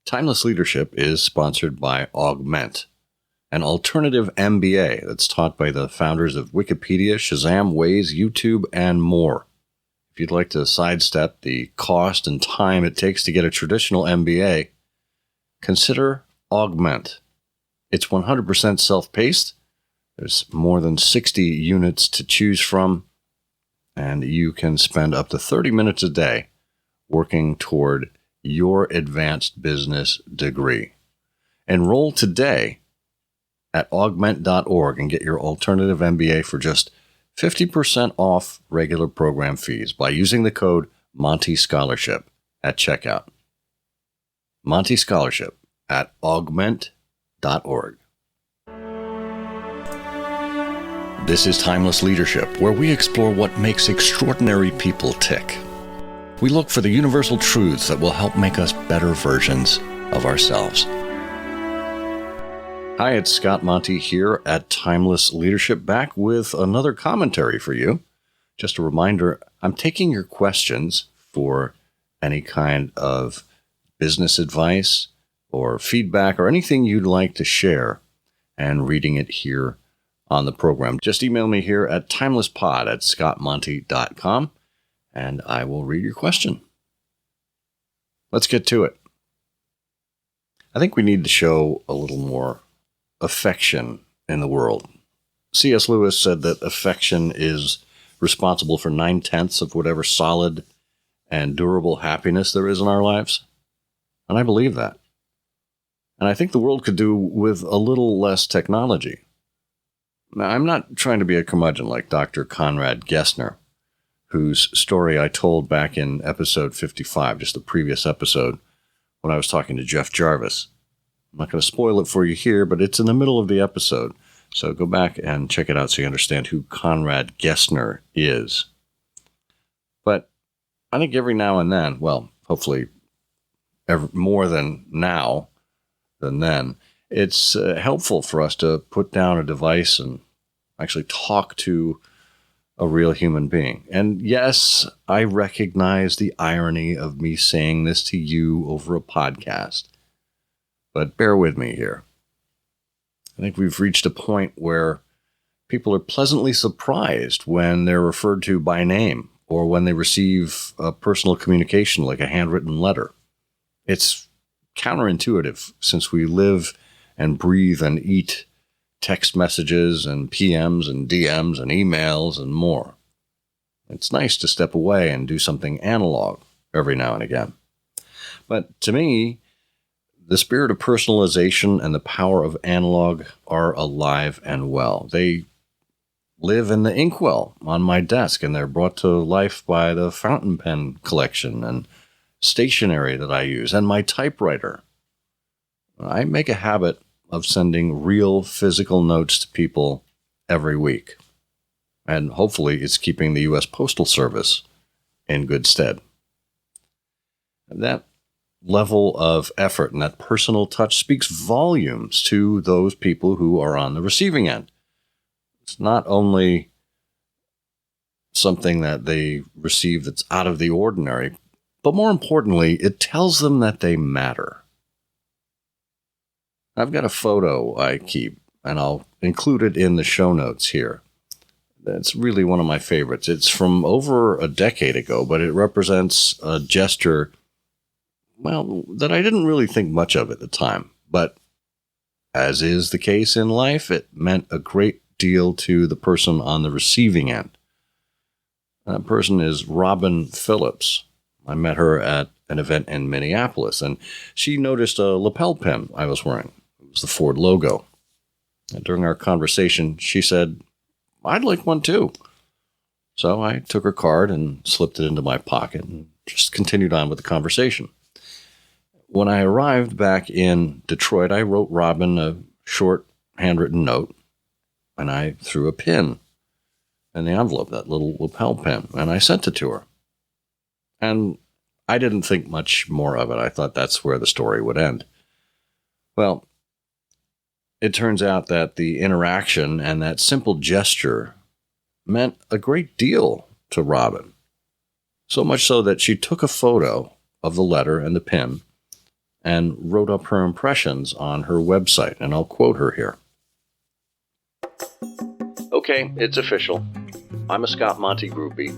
Timeless Leadership is sponsored by Augment, an alternative MBA that's taught by the founders of Wikipedia, Shazam, Waze, YouTube, and more. If you'd like to sidestep the cost and time it takes to get a traditional MBA, consider Augment. It's 100% self-paced. There's more than 60 units to choose from, and you can spend up to 30 minutes a day working toward your advanced business degree. Enroll today at augment.org and get your alternative MBA for just 50% off regular program fees by using the code Monty Scholarship at checkout. Monty Scholarship at augment.org. This is Timeless Leadership, where we explore what makes extraordinary people tick. We look for the universal truths that will help make us better versions of ourselves. Hi, it's Scott Monty here at Timeless Leadership, back with another commentary for you. Just a reminder, I'm taking your questions for any kind of business advice or feedback or anything you'd like to share and reading it here on the program. Just email me here at timelesspod@scottmonty.com. and I will read your question. Let's get to it. I think we need to show a little more affection in the world. C.S. Lewis said that affection is responsible for 9/10 of whatever solid and durable happiness there is in our lives. And I believe that. And I think the world could do with a little less technology. Now, I'm not trying to be a curmudgeon like Dr. Conrad Gessner, whose story I told back in episode 55, just the previous episode, when I was talking to Jeff Jarvis. I'm not going to spoil it for you here, but it's in the middle of the episode. So go back and check it out so you understand who Conrad Gessner is. But I think every now and then, well, hopefully more than now than then, it's helpful for us to put down a device and actually talk to a real human being. And yes, I recognize the irony of me saying this to you over a podcast, but bear with me here. I think we've reached a point where people are pleasantly surprised when they're referred to by name or when they receive a personal communication like a handwritten letter. It's counterintuitive since we live and breathe and eat text messages and PMs and DMs and emails and more. It's nice to step away and do something analog every now and again. But to me, the spirit of personalization and the power of analog are alive and well. They live in the inkwell on my desk, and they're brought to life by the fountain pen collection and stationery that I use and my typewriter. I make a habit of sending real physical notes to people every week. And hopefully it's keeping the U.S. Postal Service in good stead. And that level of effort and that personal touch speaks volumes to those people who are on the receiving end. It's not only something that they receive that's out of the ordinary, but more importantly, it tells them that they matter. I've got a photo I keep, and I'll include it in the show notes here. That's really one of my favorites. It's from over a decade ago, but it represents a gesture, well, that I didn't really think much of at the time. But as is the case in life, it meant a great deal to the person on the receiving end. That person is Robin Phillips. I met her at an event in Minneapolis, and she noticed a lapel pin I was wearing. It was the Ford logo. And during our conversation, she said, "I'd like one too." So I took her card and slipped it into my pocket and just continued on with the conversation. When I arrived back in Detroit, I wrote Robin a short handwritten note, and I threw a pin in the envelope, that little lapel pin, and I sent it to her. And I didn't think much more of it. I thought that's where the story would end. Well, it turns out that the interaction and that simple gesture meant a great deal to Robin. So much so that she took a photo of the letter and the pin and wrote up her impressions on her website, and I'll quote her here. Okay, it's official. I'm a Scott Monty groupie.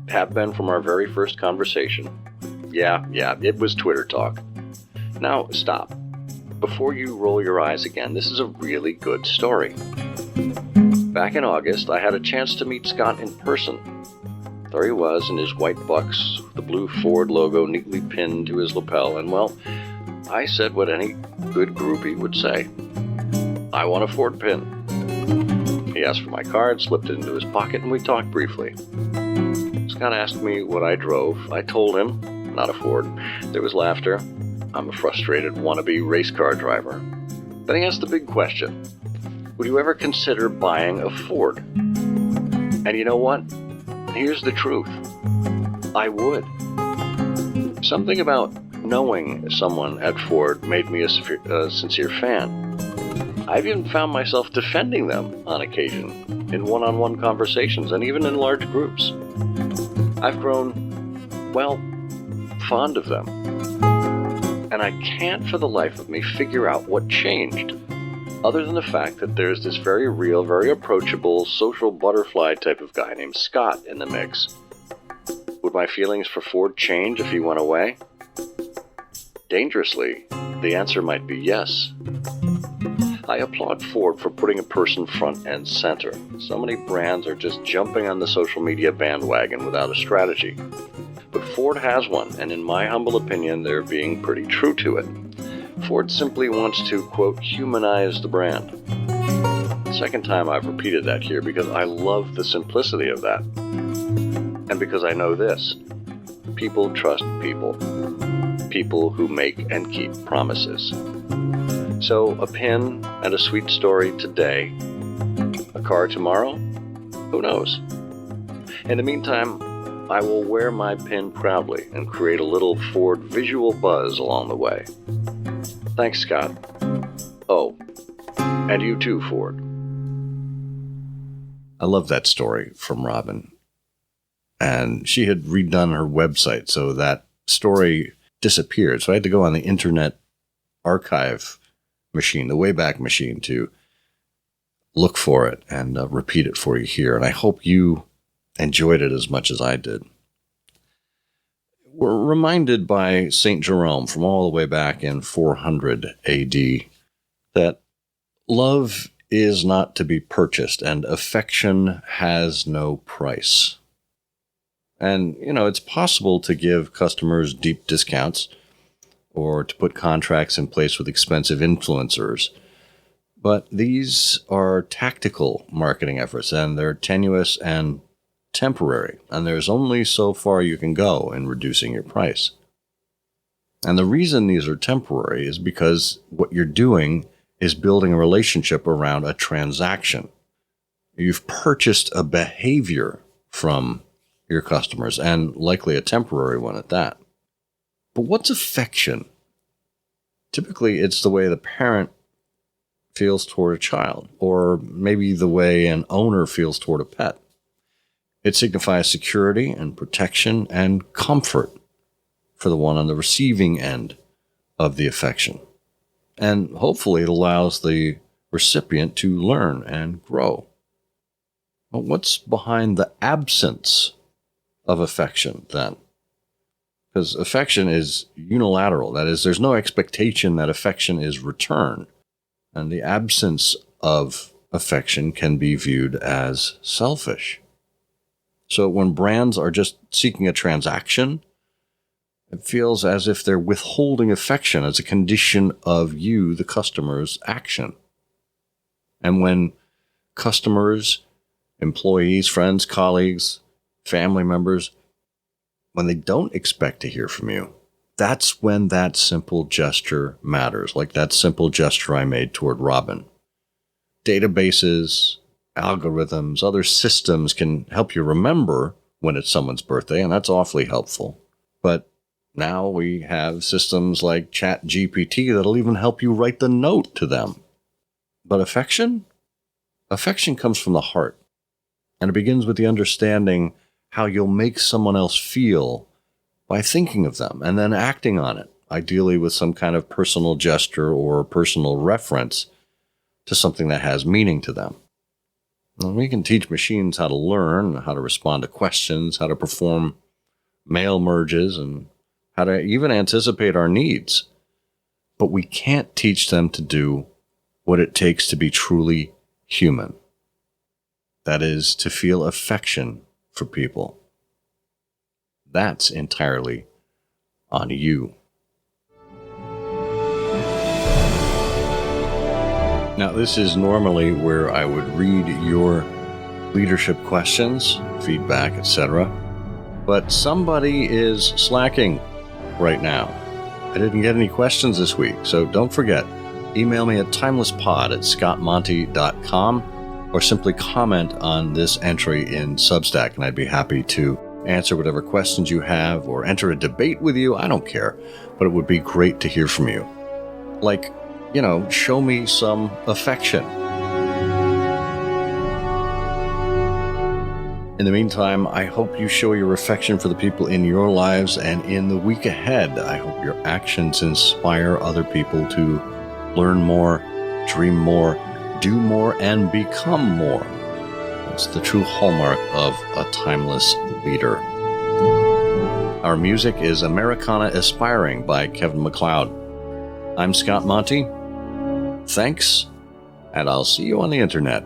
Have been from our very first conversation. Yeah, it was Twitter talk. Now, stop. Before you roll your eyes again, this is a really good story. Back in August, I had a chance to meet Scott in person. There he was in his white bucks, the blue Ford logo neatly pinned to his lapel, and well, I said what any good groupie would say. I want a Ford pin. He asked for my card, slipped it into his pocket, and we talked briefly. Scott asked me what I drove. I told him, not a Ford. There was laughter. I'm a frustrated wannabe race car driver. Then he asked the big question. Would you ever consider buying a Ford? And you know what? Here's the truth. I would. Something about knowing someone at Ford made me a sincere fan. I've even found myself defending them on occasion, in one-on-one conversations and even in large groups. I've grown, well, fond of them. And I can't for the life of me figure out what changed, other than the fact that there's this very real, very approachable, social butterfly type of guy named Scott in the mix. Would my feelings for Ford change if he went away? Dangerously, the answer might be yes. I applaud Ford for putting a person front and center. So many brands are just jumping on the social media bandwagon without a strategy. But Ford has one, and in my humble opinion, they're being pretty true to it. Ford simply wants to, quote, humanize the brand. Second time I've repeated that here because I love the simplicity of that. And because I know this, people trust people. People who make and keep promises. So a pin and a sweet story today, a car tomorrow, who knows? In the meantime, I will wear my pin proudly and create a little Ford visual buzz along the way. Thanks, Scott. Oh, and you too, Ford. I love that story from Robin. And she had redone her website, so that story disappeared. So I had to go on the Internet Archive machine, the Wayback Machine, to look for it and repeat it for you here. And I hope you enjoyed it as much as I did. We're reminded by St. Jerome from all the way back in 400 AD that love is not to be purchased and affection has no price. And, it's possible to give customers deep discounts or to put contracts in place with expensive influencers. But these are tactical marketing efforts, and they're tenuous and temporary, and there's only so far you can go in reducing your price. And the reason these are temporary is because what you're doing is building a relationship around a transaction. You've purchased a behavior from your customers, and likely a temporary one at that. But what's affection? Typically, it's the way the parent feels toward a child, or maybe the way an owner feels toward a pet. It signifies security and protection and comfort for the one on the receiving end of the affection. And hopefully it allows the recipient to learn and grow. But what's behind the absence of affection then? Because affection is unilateral. That is, there's no expectation that affection is returned. And the absence of affection can be viewed as selfish. So when brands are just seeking a transaction, it feels as if they're withholding affection as a condition of you, the customer's action. And when customers, employees, friends, colleagues, family members, when they don't expect to hear from you, that's when that simple gesture matters, like that simple gesture I made toward Robin. Databases, algorithms, other systems can help you remember when it's someone's birthday, and that's awfully helpful. But now we have systems like ChatGPT that'll even help you write the note to them. But affection? Affection comes from the heart, and it begins with the understanding how you'll make someone else feel by thinking of them and then acting on it. ideally with some kind of personal gesture or personal reference to something that has meaning to them. And we can teach machines how to learn, how to respond to questions, how to perform mail merges, and how to even anticipate our needs. But we can't teach them to do what it takes to be truly human. That is, to feel affection for people. That's entirely on you. Now, this is normally where I would read your leadership questions, feedback, etc. But somebody is slacking right now. I didn't get any questions this week, so don't forget, email me at timelesspod@scottmonty.com or simply comment on this entry in Substack, and I'd be happy to answer whatever questions you have or enter a debate with you. I don't care, but it would be great to hear from you. Like, show me some affection. In the meantime, I hope you show your affection for the people in your lives, and in the week ahead, I hope your actions inspire other people to learn more, dream more, do more, and become more. That's the true hallmark of a timeless leader. Our music is Americana Aspiring by Kevin MacLeod. I'm Scott Monty. Thanks, and I'll see you on the internet.